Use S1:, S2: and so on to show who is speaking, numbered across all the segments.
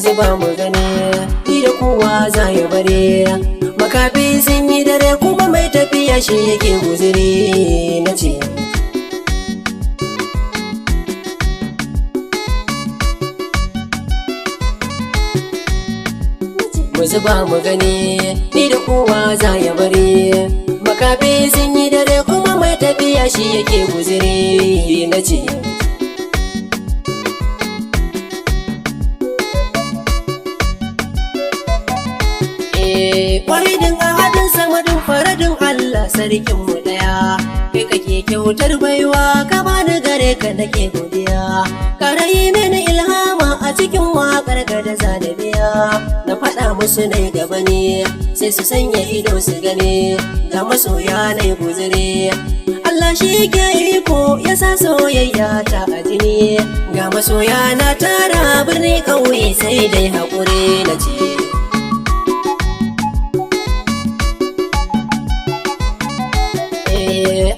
S1: zuba mu gani ni da kowa za ya bare. Makafi sun yi dare kuma mai tafiya shi yake guziri na ce. Mu zuba mu gani ni da kowa za ya bare. Makafi sun yi dare kuma mai tafiya shi yake guziri na ce. Wahidin ahadin samadin faradin Allah sarkinmu daya. Kai kake kyautar baiwa ka bani gare ka nake godiya. Ka rayi mini ilhama a cikin waƙar ka da zanabiya. Na faɗa musu nai gaba ne sai su sanya ido su gane. Ga masoya nai guzuri Allah shi ke iko ya sa soyayya ta a jini. Ga masoya na tara birni ƙauye sai dai haƙuri na ce.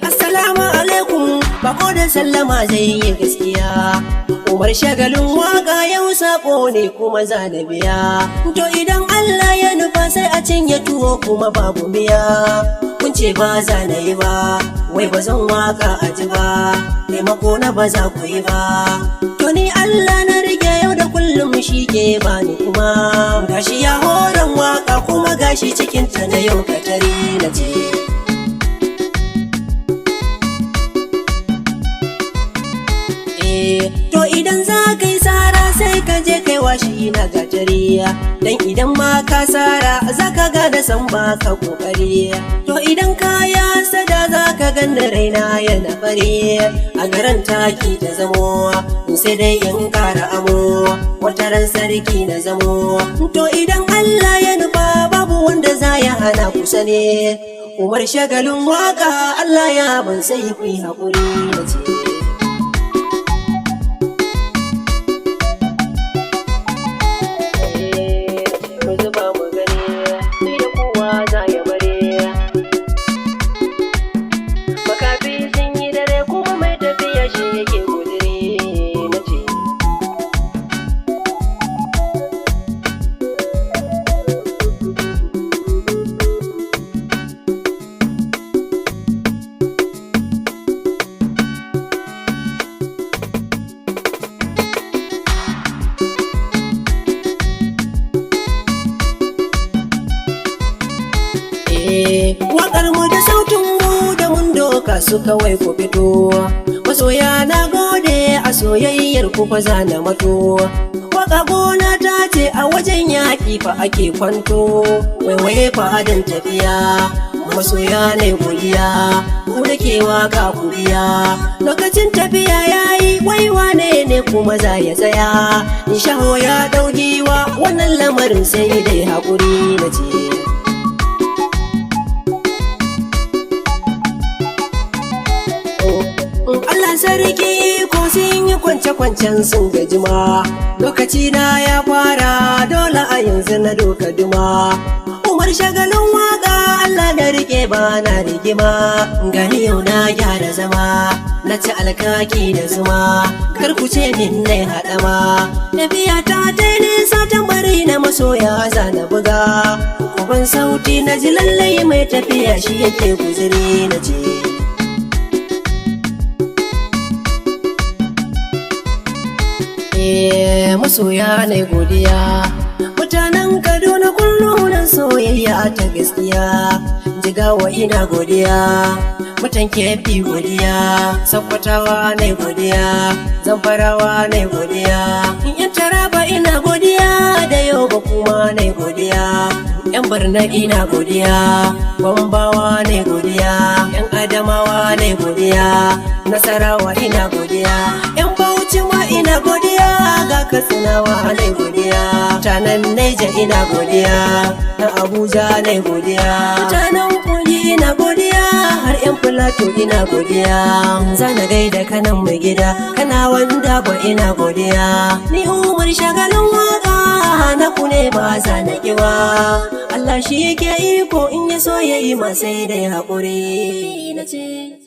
S1: Assalamu alaikum, bako da sallama zai yi gaskiya. Umar shagalin waka yau sako ne kuma zanabiya. To idan Allah ya nufa sai a cinye tuwo kuma babu miya. Kun ce ba za na yi ba, wai ba zan waka a ji ba, taimako na ba za ku yi ba. To ni Allah na rike yau da kullum shi ke bani kuma. Gashi ya horon waka kuma gashi cikinta na yau katari na ce. To idan za ka yi tsara sai ka je kai washi na gajeriya. Dan idan ma ka tsara za ka gada san ba ka kokari. To idan ka ya sada za ka ganda raina yana fare. A garan taki ta zamo sai dai in kara amo. Wataran sarki na zamo. To idan Allah ya nufa babu wanda za ya hana kusa ne. Umar shagalin waka Allah ya ban sai ku yi haƙuri na ce. Waƙar mu da sautin mu da mun doka su kawai ku fito. Masoya na gode a soyayyar ku fa za na mato. Waƙa gona ta ce a wajen yaƙi fa ake kwanto. Waiwaye fa adon tafiya masoya ne godiya. Ku da ke waka ku biya lokacin tafiya yayi wai wane ne kuma za ya tsaya. In shaho ya ɗaugiwa wannan lamarin sai dai haƙuri na ce. Allah sarki ko sun yi kwance-kwancen sun gajima. Lokaci na ya fara dole a yanzu na doka duma. Umar shagalin waka Allah da rike ba na rigima. Gani yau na gyara zama na ci alkaki da zuma. Kar ku ce min nai haɗama. Tafiya ta tai nisa tambari na masoya za na buga. Kuban sauti na ji lallai mai tafiya shi yake guzuri na ce. Masoya na godiya. Mutanen Kaduna kullum soyayya ta gaskiya. Jigawa ina godiya, mutan Kebbi godiya, Sakkwatawa na godiya, Zamfarawa na godiya, yan Taraba ina godiya, da Yobe kuma na godiya, yan Barna ina godiya, Gombawa na godiya, yan Adamawa na godiya, Nasarawa ina godiya, yan Bauchi ma ina godiya, ga Katsinawa na godiya, mutanen Naija ina godiya, na Abuja na godiya, mutanen Kogi ina godiya, har yan Filato ina godiya, zana gaida kanan mai gida, kana wanda ba ina godiya, ni Umar shagalin waka na ku ne ba za na kiwa, Allah shi ke iko in ya so ya yi ma sai dai haƙuri na ce.